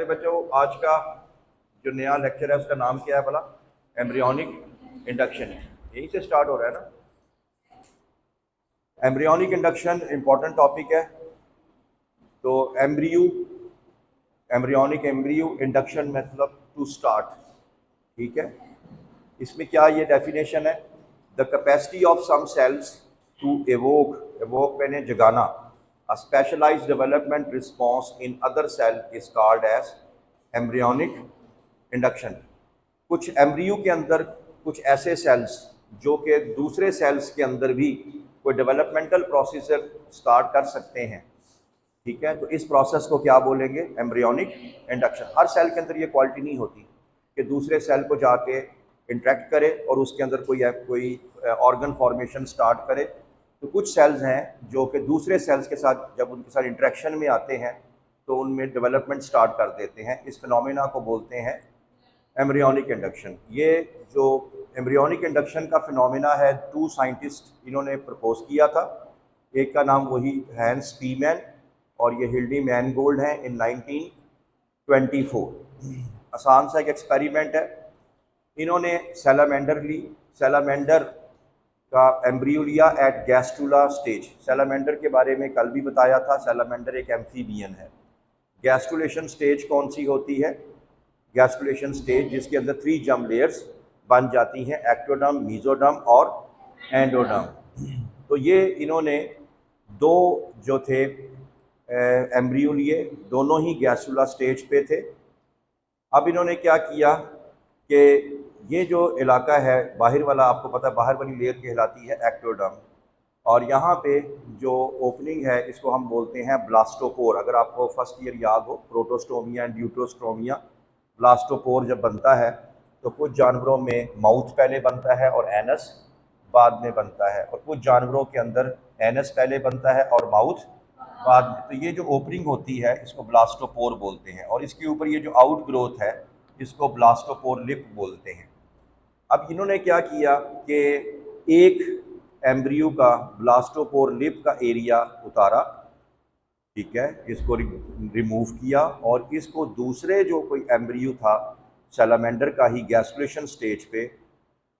मेरे बच्चों, आज का जो नया लेक्चर है उसका नाम क्या है भला? Embryonic induction. यहीं से स्टार्ट हो रहा है ना। एम्ब्रियोनिक इंडक्शन इंपॉर्टेंट टॉपिक है। तो एम्ब्रियोनिक इंडक्शन मतलब टू स्टार्ट, ठीक है। इसमें क्या ये डेफिनेशन है? The capacity of some cells to evoke मैंने जगाना, a specialized development response in other cell is called as embryonic induction। कुछ एम्ब्रियो के अंदर कुछ ऐसे सेल्स जो कि दूसरे सेल्स के अंदर भी कोई डेवलपमेंटल प्रोसीजर स्टार्ट कर सकते हैं, ठीक है। तो इस प्रोसेस को क्या बोलेंगे? Embryonic induction. हर सेल के अंदर ये क्वालिटी नहीं होती कि दूसरे सेल को जाके इंटरेक्ट करे और उसके अंदर कोई ऑर्गन फॉर्मेशन स्टार्ट करे। तो कुछ सेल्स हैं जो कि दूसरे सेल्स के साथ जब उनके साथ इंटरेक्शन में आते हैं तो उनमें डेवलपमेंट स्टार्ट कर देते हैं। इस फिनोमेना को बोलते हैं एम्ब्रियोनिक इंडक्शन। ये जो एम्ब्रियोनिक इंडक्शन का फिनोमेना है, 2 साइंटिस्ट इन्होंने प्रपोज किया था। एक का नाम वही हैंस स्पीमैन और ये हिल्डी मैनगोल्ड हैं इन 1924। आसान सा एक एक्सपेरिमेंट है। इन्होंने सैलामेंडर का एम्ब्रियो लिया एट गैस्ट्रुला स्टेज। सैलामेंडर के बारे में कल भी बताया था, सैलामेंडर एक एम्फीबियन है। गैस्ट्रुलेशन स्टेज कौन सी होती है? गैस्ट्रुलेशन स्टेज जिसके अंदर 3 जर्म लेयर्स बन जाती हैं, एक्टोडर्म, मेसोडर्म और एंडोडर्म। तो ये इन्होंने 2 जो थे एम्ब्रियो लिए, दोनों ही गैस्ट्रुला स्टेज पे थे। अब इन्होंने क्या किया कि ये जो इलाका है बाहर वाला, आपको पता है बाहर वाली लेयर कहलाती है एक्टोडर्म, और यहाँ पे जो ओपनिंग है इसको हम बोलते हैं ब्लास्टोपोर। अगर आपको फर्स्ट ईयर याद हो, प्रोटोस्टोमिया एंड ड्यूटरोस्टोमिया। ब्लास्टोपोर जब बनता है तो कुछ जानवरों में माउथ पहले बनता है और एनस बाद में बनता है, और कुछ जानवरों के अंदर एनस पहले बनता है और माउथ बाद में। तो ये जो ओपनिंग होती है इसको ब्लास्टोपोर बोलते हैं, और इसके ऊपर ये जो आउट ग्रोथ है इसको ब्लास्टोपोर लिप बोलते हैं। अब इन्होंने क्या किया कि एक एम्ब्रियो का ब्लास्टोपोर लिप का एरिया उतारा, ठीक है, इसको रिमूव किया, और इसको दूसरे जो कोई एम्ब्रियो था सैलामेंडर का ही गैस्ट्रुलेशन स्टेज पे,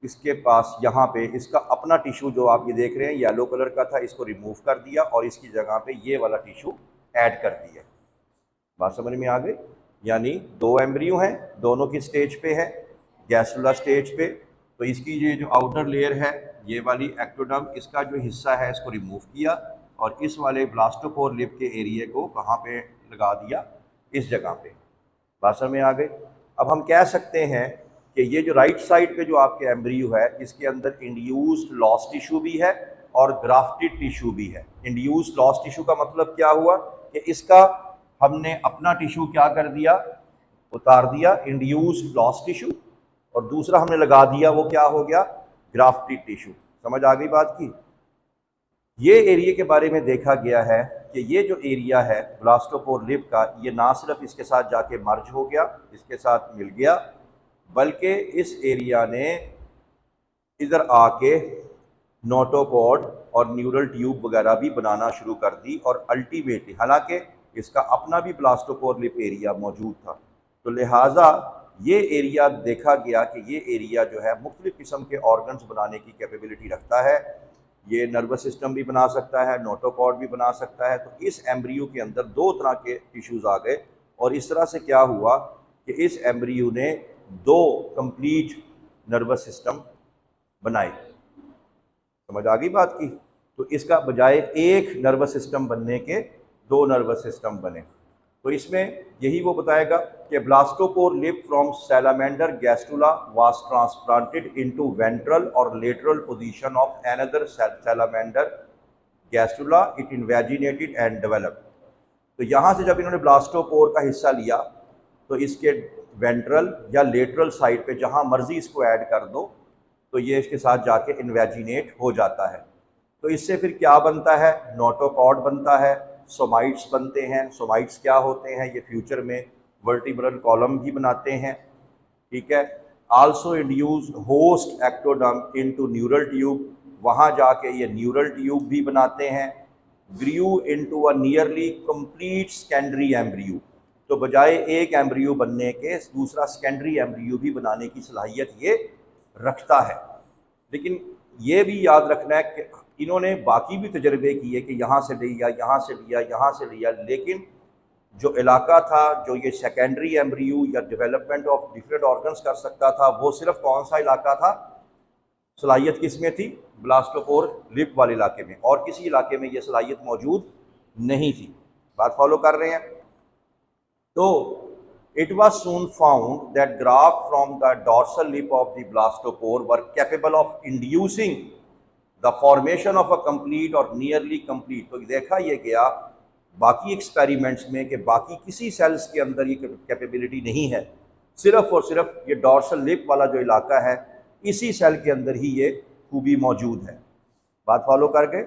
इसके पास यहाँ पे इसका अपना टिश्यू जो आप ये देख रहे हैं येलो कलर का था, इसको रिमूव कर दिया और इसकी जगह पे ये वाला टिश्यू ऐड कर दिया। बात समझ में आ गई? यानी 2 एम्ब्रियो हैं, दोनों की स्टेज पे है, गैस्ट्रुला स्टेज पे। तो इसकी ये जो आउटर लेयर है ये वाली एक्टोडर्म, इसका जो हिस्सा है इसको रिमूव किया और इस वाले ब्लास्टोपोर लिप के एरिया को कहाँ पे लगा दिया? इस जगह पे। बात समझ में आ गई? अब हम कह सकते हैं कि ये जो राइट साइड पे जो आपके एम्ब्रियो है इसके अंदर इंड्यूस्ड लॉस टिश्यू भी है और ग्राफ्टेड टिश्यू भी है। इंड्यूस्ड लॉस टिश्यू का मतलब क्या हुआ कि इसका हमने अपना टिश्यू क्या कर दिया? उतार दिया, इंड्यूस्ड लॉस टिश्यू, और दूसरा हमने लगा दिया, वो क्या हो गया? Grafted tissue. समझ आ गई बात की? ये एरिया के बारे में देखा गया है कि ये जो एरिया है ब्लास्टोपोर लिप का, ये ना सिर्फ इसके साथ जाके मर्ज हो गया, इसके साथ मिल गया, बल्कि इस एरिया ने इधर आके नोटोकॉर्ड और न्यूरल ट्यूब वगैरह भी बनाना शुरू कर दी, और अल्टीमेटली हालांकि इसका अपना भी ब्लास्टोपोर लिप एरिया मौजूद था, तो लिहाजा ये एरिया देखा गया कि ये एरिया जो है मुख्तलिफ किस्म के ऑर्गन्स बनाने की कैपेबिलिटी रखता है। ये नर्वस सिस्टम भी बना सकता है, नोटोकॉर्ड भी बना सकता है। तो इस एम्ब्रियो के अंदर 2 तरह के टिश्यूज़ आ गए, और इस तरह से क्या हुआ कि इस एम्ब्रियो ने 2 कंप्लीट नर्वस सिस्टम बनाए। समझ आ गई बात की? तो इसका बजाय एक नर्वस सिस्टम बनने के 2 नर्वस सिस्टम बने। तो इसमें यही वो बताएगा कि blastopore lip from salamander gastrula was transplanted into ventral और lateral position of another salamander gastrula, it invaginated and developed. तो यहाँ से जब इन्होंने ब्लास्टोपोर का हिस्सा लिया तो इसके वेंट्रल या लेटरल साइड पे जहाँ मर्जी इसको ऐड कर दो तो ये इसके साथ जाके इन्वेजिनेट हो जाता है। तो इससे फिर क्या बनता है? नोटोकॉर्ड बनता है, सोमाइट्स बनते हैं। सोमाइट्स क्या होते हैं? ये फ्यूचर में वर्टिब्रल कॉलम भी बनाते हैं, ठीक है। Also induce host ectoderm into neural tube, वहाँ जाके ये न्यूरल ट्यूब भी बनाते हैं। Grew into a nearly complete secondary embryo, तो बजाय एक एम्ब्रियो बनने के दूसरा सेकेंडरी एम्ब्रियो भी बनाने की सलाहियत ये रखता है। लेकिन ये भी याद रखना है कि इन्होंने बाकी भी तजर्बे किए कि यहाँ से लिया, यहाँ से लिया, यहाँ से लिया, लेकिन जो इलाका था जो ये सेकेंडरी एम्ब्रियो या डेवलपमेंट ऑफ डिफरेंट ऑर्गन्स कर सकता था, वो सिर्फ कौन सा इलाका था, सलाहियत किस में थी, ब्लास्टोपोर लिप वाले इलाके में, और किसी इलाके में ये सलाहियत मौजूद नहीं थी। बात फॉलो कर रहे हैं? तो it was soon found that graft from the dorsal lip of the blastopore were capable of inducing the formation of a complete or nearly complete। तो देखा ये गया बाकी एक्सपेरिमेंट्स में कि बाकी किसी सेल्स के अंदर ये कैपेबिलिटी नहीं है, सिर्फ और सिर्फ ये डॉर्सल लिप वाला जो इलाका है इसी सेल के अंदर ही ये खूबी मौजूद है। बात फॉलो कर गए?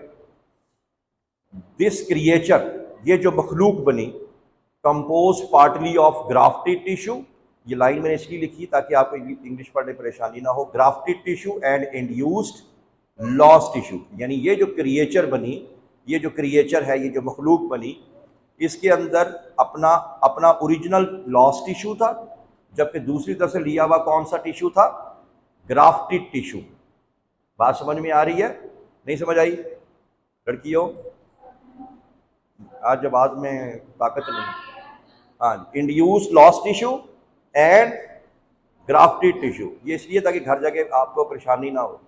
दिस क्रिएचर, ये जो मखलूक बनी, compose partly of grafted tissue, ये लाइन मैंने इसलिए लिखी ताकि आपको इंग्लिश पढ़ने परेशानी ना हो, grafted tissue and induced loss tissue. यानी ये जो क्रिएचर बनी, ये जो क्रिएचर है, ये जो मखलूक बनी, इसके अंदर अपना ओरिजिनल लॉस टिश्यू था, जबकि दूसरी तरफ से लिया हुआ कौन सा टिश्यू था, ग्राफ्टेड टिश्यू। बात समझ में आ रही है? नहीं समझ आई लड़कियों? आज जब आज में ताकत नहीं। हाँ, induced loss tissue and grafted tissue, ये इसलिए ताकि घर जाके आपको परेशानी ना हो।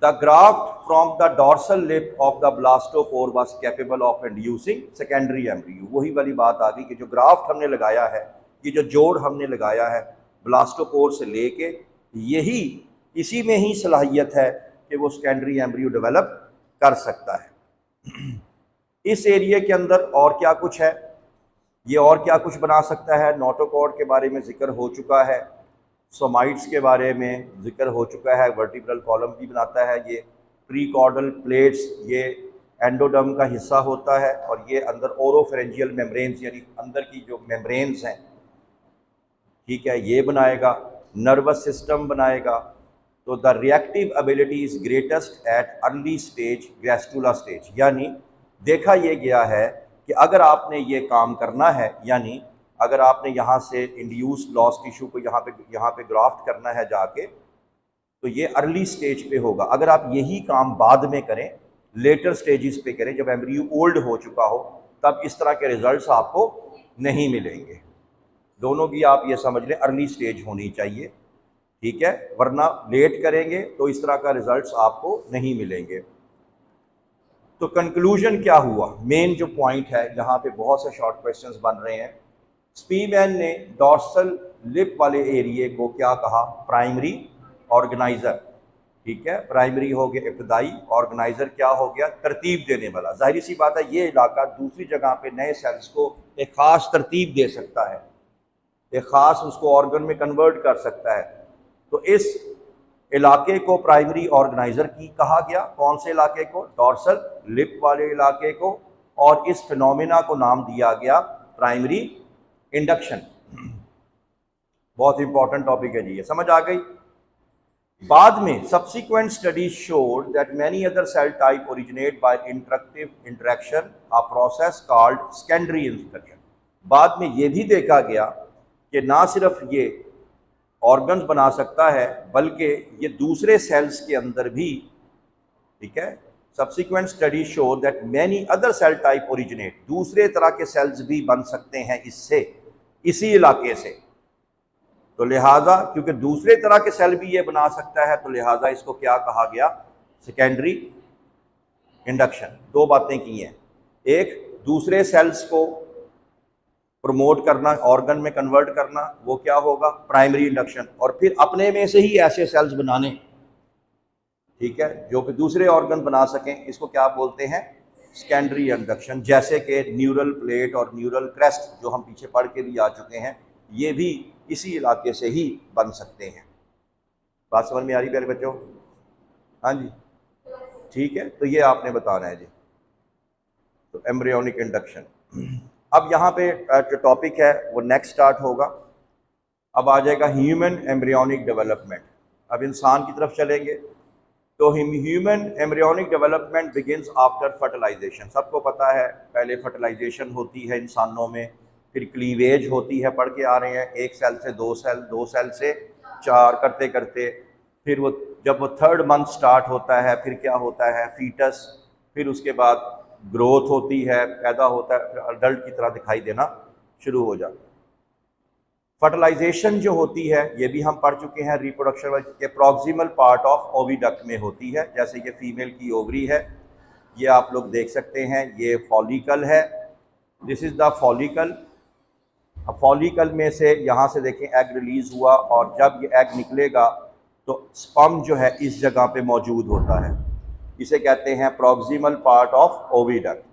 The graft from the dorsal lip of the blastopore was capable of inducing secondary embryo. वही वाली बात आ गई कि जो ग्राफ्ट हमने लगाया है, ये जो जोड़ हमने लगाया है ब्लास्टोपोर से लेके, यही इसी में ही सलाहियत है कि वो सेकेंडरी एम्ब्रियो डेवलप कर सकता है। इस एरिया के अंदर और क्या कुछ है, ये और क्या कुछ बना सकता है? नोटोकॉर्ड के बारे में जिक्र हो चुका है, सोमाइट्स के बारे में जिक्र हो चुका है, वर्टिब्रल कॉलम भी बनाता है, ये प्रीकॉर्डल प्लेट्स, ये एंडोडर्म का हिस्सा होता है, और ये अंदर ओरोफेरेंजियल मेम्ब्रेन्स यानी अंदर की जो मेम्ब्रेन्स हैं, ठीक है, ये बनाएगा, नर्वस सिस्टम बनाएगा। तो the reactive ability is greatest at early stage, gastrula stage. यानी देखा ये गया है कि अगर आपने ये काम करना है, यानी अगर आपने यहाँ से इंड्यूस लॉस टिश्यू को यहाँ पे ग्राफ्ट करना है जाके, तो ये अर्ली स्टेज पे होगा। अगर आप यही काम बाद में करें, लेटर स्टेजेस पे करें, जब एम्ब्रियो ओल्ड हो चुका हो, तब इस तरह के रिजल्ट्स आपको नहीं मिलेंगे। दोनों की आप ये समझ लें अर्ली स्टेज होनी चाहिए, ठीक है, वरना लेट करेंगे तो इस तरह का रिजल्ट्स आपको नहीं मिलेंगे। तो कंक्लूजन क्या हुआ? मेन जो पॉइंट है, जहाँ पे बहुत से शॉर्ट क्वेश्चंस बन रहे हैं, स्पीमैन ने डॉर्सल लिप वाले एरिए को क्या कहा? प्राइमरी ऑर्गेनाइजर, ठीक है, प्राइमरी हो गया इब्तदाई, ऑर्गेनाइजर क्या हो गया? तरतीब देने वाला। जाहिर सी बात है ये इलाका दूसरी जगह पे नए सेल्स को एक ख़ास तरतीब दे सकता है, एक ख़ास उसको ऑर्गन में कन्वर्ट कर सकता है। तो इस इलाके को प्राइमरी ऑर्गेनाइजर की कहा गया। कौन से इलाके को? डॉर्सल लिप वाले इलाके को। और इस फिनोमिना को नाम दिया गया प्राइमरी इंडक्शन। बहुत इंपॉर्टेंट टॉपिक है जी, ये समझ आ गई। बाद में subsequent studies showed that many other cell type originate by interaction, a process called secondary induction. बाद में ये भी देखा गया कि ना सिर्फ ये ऑर्गन्स बना सकता है, बल्कि ये दूसरे सेल्स के अंदर भी, ठीक है, subsequent study show that many other cell type originate, दूसरे तरह के सेल्स भी बन सकते हैं इससे, इसी इलाके से। तो लिहाजा क्योंकि दूसरे तरह के सेल भी ये बना सकता है, तो लिहाजा इसको क्या कहा गया? Secondary induction. दो बातें की हैं, एक दूसरे सेल्स को प्रमोट करना, ऑर्गन में कन्वर्ट करना, वो क्या होगा? Primary induction. और फिर अपने में से ही ऐसे सेल्स बनाने, ठीक है, जो कि दूसरे ऑर्गन बना सकें, इसको क्या बोलते हैं? Secondary induction. जैसे कि न्यूरल प्लेट और न्यूरल क्रेस्ट जो हम पीछे पढ़ के भी आ चुके हैं, ये भी इसी इलाके से ही बन सकते हैं। बात समझ में आ रही प्यारे बच्चों? हाँ जी, ठीक है। तो ये आपने बताना है जी, तो एम्ब्रियोनिक इंडक्शन। अब यहाँ पे जो टॉपिक है वो नेक्स्ट स्टार्ट होगा। अब आ जाएगा ह्यूमन एम्ब्रियोनिक डेवलपमेंट। अब इंसान की तरफ चलेंगे। तो human embryonic development begins after fertilization. सबको पता है पहले फर्टिलाइजेशन होती है इंसानों में, फिर क्लीवेज होती है, पढ़ के आ रहे हैं, एक सेल से दो सेल, दो सेल से चार करते करते फिर वो जब वो थर्ड मंथ स्टार्ट होता है फिर क्या होता है, फीटस, फिर उसके बाद ग्रोथ होती है, पैदा होता है, फिर अडल्ट की तरह दिखाई देना शुरू हो जाता है। फर्टिलाइजेशन जो होती है ये भी हम पढ़ चुके हैं, रिप्रोडक्शन के प्रॉक्सिमल पार्ट ऑफ ओविडक्ट में होती है। जैसे ये फीमेल की ओवरी है, ये आप लोग देख सकते हैं, ये फॉलिकल है, दिस इज़ द फॉलिकल। अब फॉलिकल में से यहाँ से देखें एग रिलीज़ हुआ, और जब ये एग निकलेगा तो स्पर्म जो है इस जगह पे मौजूद होता है, इसे कहते हैं प्रॉक्सिमल पार्ट ऑफ ओविडक्ट।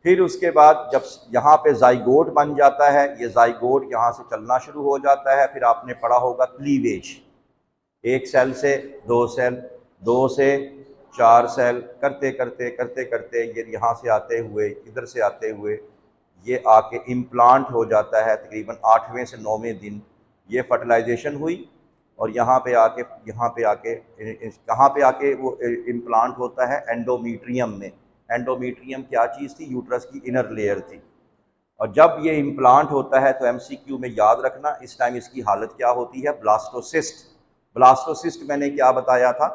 फिर उसके बाद जब यहाँ पे जाइगोट बन जाता है, ये जाइगोट यहाँ से चलना शुरू हो जाता है, फिर आपने पढ़ा होगा क्लीवेज, एक सेल से दो सेल, दो से चार सेल करते करते करते करते ये यहाँ से आते हुए, इधर से आते हुए ये आके इम्प्लांट हो जाता है। तकरीबन 8वें से 9वें दिन ये फर्टिलाइजेशन हुई, और यहाँ पे आके कहाँ पे आके वो इम्प्लांट होता है, एंडोमीट्रियम में। एंडोमीट्रियम क्या चीज़ थी, यूट्रस की इनर लेयर थी। और जब ये इम्प्लांट होता है तो एमसीक्यू में याद रखना, इस टाइम इसकी हालत क्या होती है, ब्लास्टोसिस्ट। ब्लास्टोसिस्ट मैंने क्या बताया था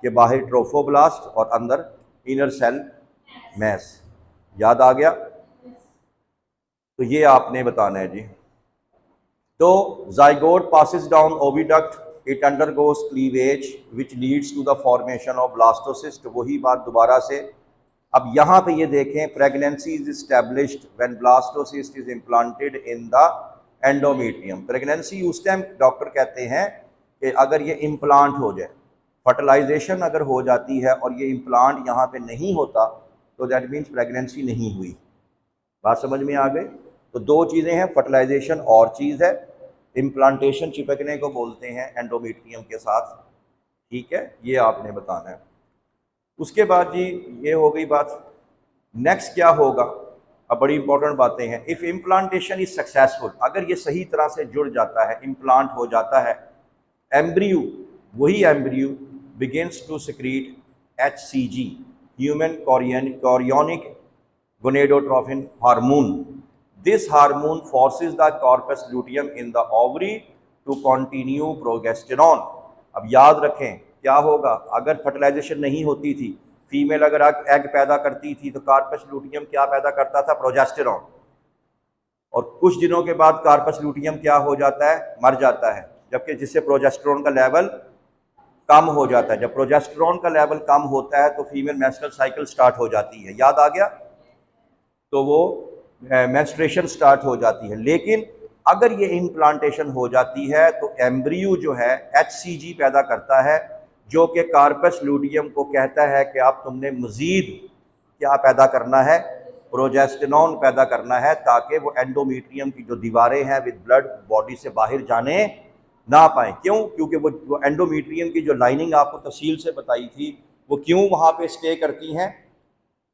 कि बाहर ट्रोफोब्लास्ट और अंदर इनर सेल मैस, याद आ गया? तो ये आपने बताना है जी। तो zygote passes down oviduct, it undergoes cleavage which leads to the formation of blastocyst. वही बात दोबारा से, अब यहाँ पे ये देखें, pregnancy is established when blastocyst is implanted in the endometrium. Pregnancy उस टाइम डॉक्टर कहते हैं कि अगर ये इम्प्लांट हो जाए, फर्टिलाइजेशन अगर हो जाती है और ये इम्प्लांट यहाँ पे नहीं होता तो दैट मीन्स प्रेगनेंसी नहीं हुई। बात समझ में आ गई? तो दो चीज़ें हैं, फर्टिलाइजेशन और चीज़ है इम्प्लांटेशन, चिपकने को बोलते हैं एंडोमेट्रियम के साथ, ठीक है, ये आपने बताना है। उसके बाद जी ये हो गई बात, नेक्स्ट क्या होगा, अब बड़ी इंपॉर्टेंट बातें हैं। इफ़ इम्प्लांटेशन इज सक्सेसफुल, अगर ये सही तरह से जुड़ जाता है, इम्प्लांट हो जाता है, एम्ब्रियो, वही embryo begins to secrete HCG, human chorionic gonadotrophin hormone. This hormone forces the corpus luteum in the ovary to continue progesterone। अब याद रखें क्या होगा, अगर फर्टिलाइजेशन नहीं होती थी, फीमेल अगर एग पैदा करती थी तो कार्पस लूटियम क्या पैदा करता था, प्रोजेस्टेरॉन। और कुछ दिनों के बाद कार्पस लूटियम क्या हो जाता है, मर जाता है, जबकि जिससे प्रोजेस्टेरॉन का लेवल कम हो जाता है। जब प्रोजेस्टेरॉन का लेवल कम होता है तो फीमेल मेंस्ट्रुअल साइकिल स्टार्ट हो जाती है, याद आ गया? तो वो मेंस्ट्रुएशन स्टार्ट हो जाती है। लेकिन अगर ये इम्प्लांटेशन हो जाती है तो एम्ब्रियो जो है HCG पैदा करता है, जो कि कार्पस लूटियम को कहता है कि आप तुमने मज़ीद क्या पैदा करना है, प्रोजेस्टेरॉन पैदा करना है, ताकि वो एंडोमेट्रियम की जो दीवारें हैं विद ब्लड बॉडी से बाहर जाने ना पाएँ। क्यों? क्योंकि वो एंडोमेट्रियम की जो लाइनिंग आपको तफसील से बताई थी, वो क्यों वहाँ पे स्टे करती हैं,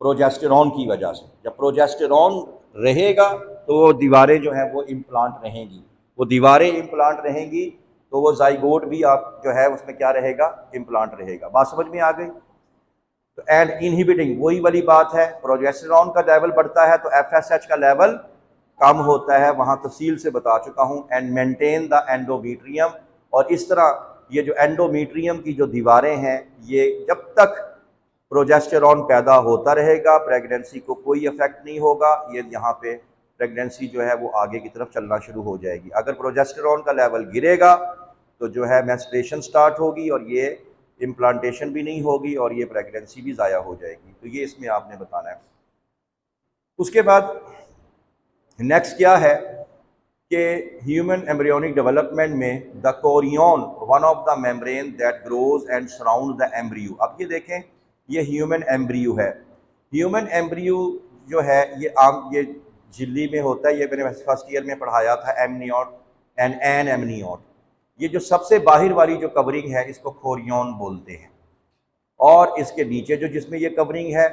प्रोजेस्टेरॉन की वजह से। जब प्रोजेस्टेरॉन रहेगा तो वो दीवारें जो हैं वो इम्प्लांट रहेंगी, वो दीवारें इम्प्लांट रहेंगी तो वो जाइगोट भी आप जो है उसमें क्या रहेगा, इम्प्लांट रहेगा। बात समझ में आ गई? तो एंड इनहिबिटिंग, वही वाली बात है, प्रोजेस्टेरॉन का लेवल बढ़ता है तो FSH का लेवल कम होता है, वहाँ तफसील से बता चुका हूँ। एंड मेंटेन द एंडोमेट्रियम, और इस तरह ये जो एंडोमेट्रियम की जो दीवारें हैं, ये जब तक प्रोजेस्टेरॉन पैदा होता रहेगा, प्रेगनेंसी को कोई इफेक्ट नहीं होगा। ये यहाँ पे प्रेगनेंसी जो है वो आगे की तरफ चलना शुरू हो जाएगी। अगर प्रोजेस्टेरॉन का लेवल गिरेगा तो जो है मेंस्ट्रुएशन स्टार्ट होगी और ये इम्प्लांटेशन भी नहीं होगी और ये प्रेगनेंसी भी ज़ाया हो जाएगी। तो ये इसमें आपने बताना है। उसके बाद नेक्स्ट क्या है कि ह्यूमन एम्ब्रियोनिक डेवलपमेंट में the chorion one of the membrane that grows and surround the embryo. अब ये देखें, ये ह्यूमन एम्ब्रियो है। ह्यूमन एम्ब्रियो जो है ये झिल्ली में होता है, ये मैंने फर्स्ट ईयर में पढ़ाया था, एमनियोट एंड एन एमनियोट। ये जो सबसे बाहर वाली जो कवरिंग है इसको कोरियन बोलते हैं, और इसके नीचे जो जिसमें ये कवरिंग है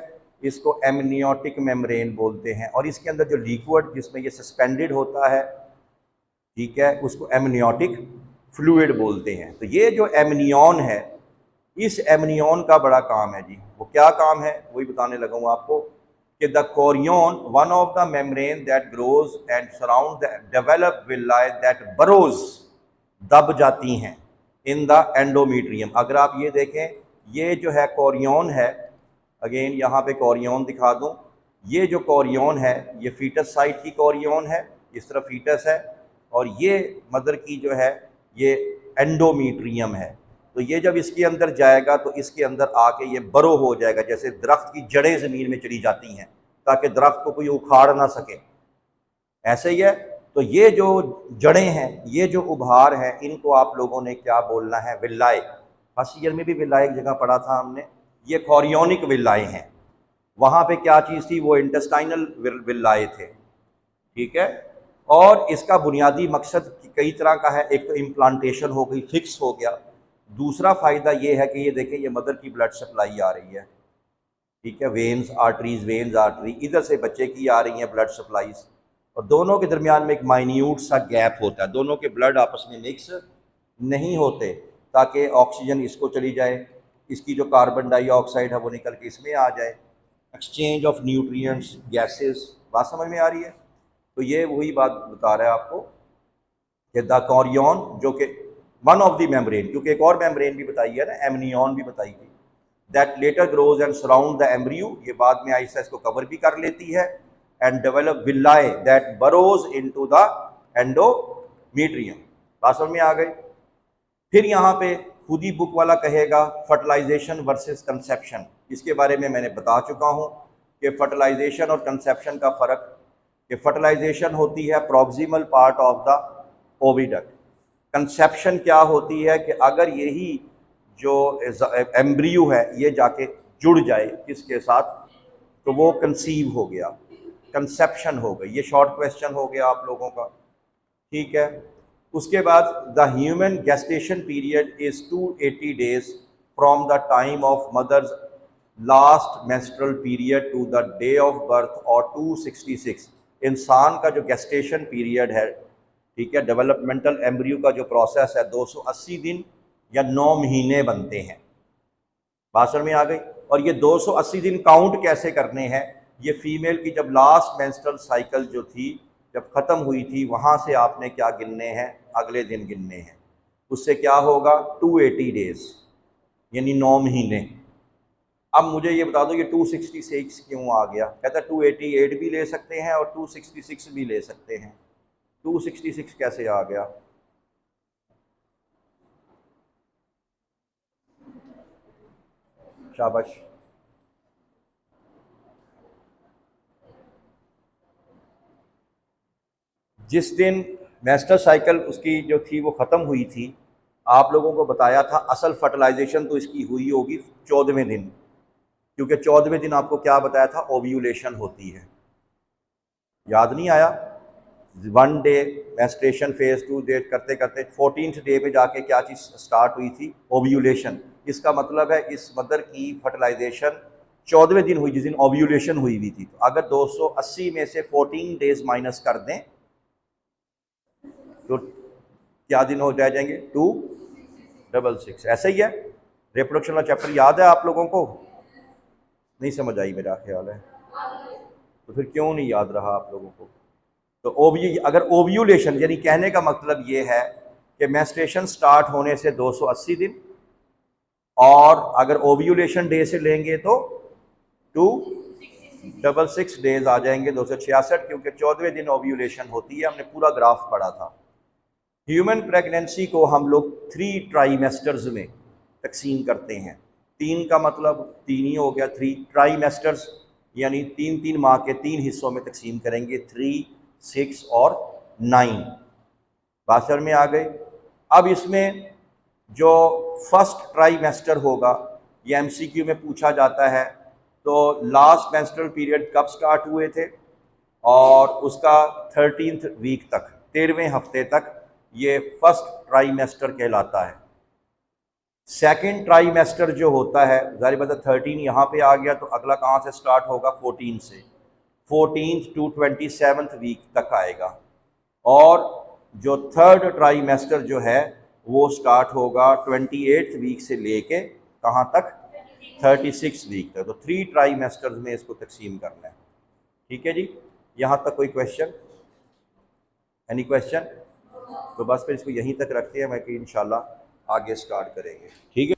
इसको एमनियोटिक मेम्ब्रेन बोलते हैं, और इसके अंदर जो लिक्विड जिसमें ये सस्पेंडेड होता है, ठीक है, उसको एमनियोटिक फ्लूइड बोलते हैं। तो ये जो एमनियन है, इस एमनियन का बड़ा काम है जी। वो क्या काम है वही बताने लगा हूँ आपको कि the chorion one of the membrane that grows and surround the develop villi that burrows, दब जाती हैं इन द एंडोमीट्रियम। अगर आप ये देखें, ये जो है कोरियन है, अगेन यहाँ पे कोरियन दिखा दूँ, ये जो कोरियन है ये फीटस साइड की कोरियन है, इस तरफ फीटस है, और ये मदर की जो है ये एंडोमीट्रियम है। तो ये जब इसके अंदर जाएगा तो इसके अंदर आके ये बरो हो जाएगा, जैसे दरख्त की जड़ें ज़मीन में चली जाती हैं ताकि दरख्त को कोई उखाड़ ना सके, ऐसे ही है। तो ये जो जड़ें हैं, ये जो उभार हैं, इनको आप लोगों ने क्या बोलना है, विल्लाए। फर्स्ट ईयर में भी विल्लाए एक जगह पढ़ा था हमने, ये कोरियोनिक विल्लाए हैं। वहाँ पे क्या चीज़ थी, वो इंटेस्टाइनल विल्लाए थे, ठीक है। और इसका बुनियादी मकसद कई तरह का है, एक तो इम्प्लांटेशन हो गई, फिक्स हो गया। दूसरा फ़ायदा ये है कि ये देखें, ये मदर की ब्लड सप्लाई आ रही है, ठीक है, वेन्स आर्टरी, इधर से बच्चे की आ रही हैं ब्लड सप्लाईज, और दोनों के दरमियान में एक माइन्यूट सा गैप होता है, दोनों के ब्लड आपस में मिक्स नहीं होते ताकि ऑक्सीजन इसको चली जाए, इसकी जो कार्बन डाइऑक्साइड है वो निकल के इसमें आ जाए, एक्सचेंज ऑफ न्यूट्रिएंट्स, गैसेस। बात समझ में आ रही है? तो ये वही बात बता रहा है आपको कि द कोरियन, जो कि वन ऑफ द मेम्ब्रेन, क्योंकि एक और मेम्ब्रेन भी बताई है ना, एमनियन भी बताई थी, that later grows and surround the embryo, ये बाद में आहिस्ता इसको कवर भी कर लेती है, and develop villi that burrows into the endometrium. बात समझ में आ गई? फिर यहाँ पे खुद ही बुक वाला कहेगा फर्टिलाइजेशन वर्सेस कंसेप्शन, इसके बारे में मैंने बता चुका हूँ कि फर्टिलाइजेशन और कंसेप्शन का फ़र्क, कि फर्टिलाइजेशन होती है proximal part of the oviduct, conception क्या होती है कि अगर यही जो एम्ब्रियो है ये जाके जुड़ जाए किसके साथ, तो वो कंसीव हो गया, कंसेप्शन हो गई। ये शॉर्ट क्वेश्चन हो गया आप लोगों का, ठीक है। उसके बाद the human gestation period is 280 days from the time of mother's last menstrual period to the day of birth, और 266 इंसान का जो गेस्टेशन पीरियड है, ठीक है, डेवलपमेंटल एम्ब्रियो का जो प्रोसेस है, 280 दिन या 9 महीने बनते हैं। बात समझ में आ गई? और ये 280 दिन काउंट कैसे करने हैं, ये फीमेल की जब लास्ट मेंस्ट्रुअल साइकिल जो थी, जब ख़त्म हुई थी, वहाँ से आपने क्या गिनने हैं, अगले दिन गिनने हैं। उससे क्या होगा, 280 डेज यानी 9 महीने। अब मुझे ये बता दो ये 266 क्यों आ गया? कहता है 288 भी ले सकते हैं और 266 भी ले सकते हैं, 266 कैसे आ गया? शाबाश। जिस दिन मेंस्ट्रुअल साइकिल उसकी जो थी वो ख़त्म हुई थी, आप लोगों को बताया था असल फर्टिलाइजेशन तो इसकी हुई होगी 14वें दिन, क्योंकि 14वें दिन आपको क्या बताया था, ओव्यूलेशन होती है। याद नहीं आया? 1 डे मेंस्ट्रुएशन फेज 2 डे करते करते 14th डे पे जाके क्या चीज़ स्टार्ट हुई थी, ओव्यूलेशन। इसका मतलब है इस मदर की फर्टिलाइजेशन 14वें दिन हुई, जिस दिन ओव्यूलेशन हुई थी। तो अगर 280 में से 14 डेज माइनस कर दें तो क्या दिन हो जाएंगे, 266। ऐसा ही है। रिप्रोडक्शन वाला चैप्टर याद है आप लोगों को? नहीं समझ आई मेरा ख्याल है, तो फिर क्यों नहीं याद रहा आप लोगों को? तो अगर ओव्यूलेशन यानी कहने का मतलब ये है कि मेंस्ट्रुएशन स्टार्ट होने से 280 दिन, और अगर ओव्यूलेशन डे से लेंगे तो 266 डेज आ जाएंगे, 266, क्योंकि 14वें दिन ओव्यूलेशन होती है। हमने पूरा ग्राफ पढ़ा था। ह्यूमन प्रेगनेंसी को हम लोग 3 ट्राइमेस्टर्स में तकसीम करते हैं। 3 का मतलब 3 ही हो गया, 3 ट्राइमेस्टर्स यानी 3 माह के 3 हिस्सों में तकसीम करेंगे, 3, 6 और 9। बात समझ में आ गई? अब इसमें जो फर्स्ट ट्राइमेस्टर होगा, ये MCQ में पूछा जाता है, तो लास्ट मेंस्ट्रुअल पीरियड कब स्टार्ट हुए थे, और उसका 13th वीक तक, 13वें हफ्ते तक ये फर्स्ट ट्राइमेस्टर कहलाता है। सेकंड ट्राइमेस्टर जो होता है, जाहिर बात है 13 यहाँ पे आ गया, तो अगला कहाँ से स्टार्ट होगा, 14 से, 14th to 27th वीक तक आएगा। और जो थर्ड ट्राइमेस्टर जो है वो स्टार्ट होगा 28th वीक से लेके कहाँ तक, 36 वीक तक। तो 3 ट्राइमेस्टर्स में इसको तकसीम करना है। ठीक है जी, यहाँ तक कोई क्वेश्चन? Any question? तो बस फिर इसको यहीं तक रखते हैं, मैं कि इंशाल्लाह आगे स्टार्ट करेंगे। ठीक है।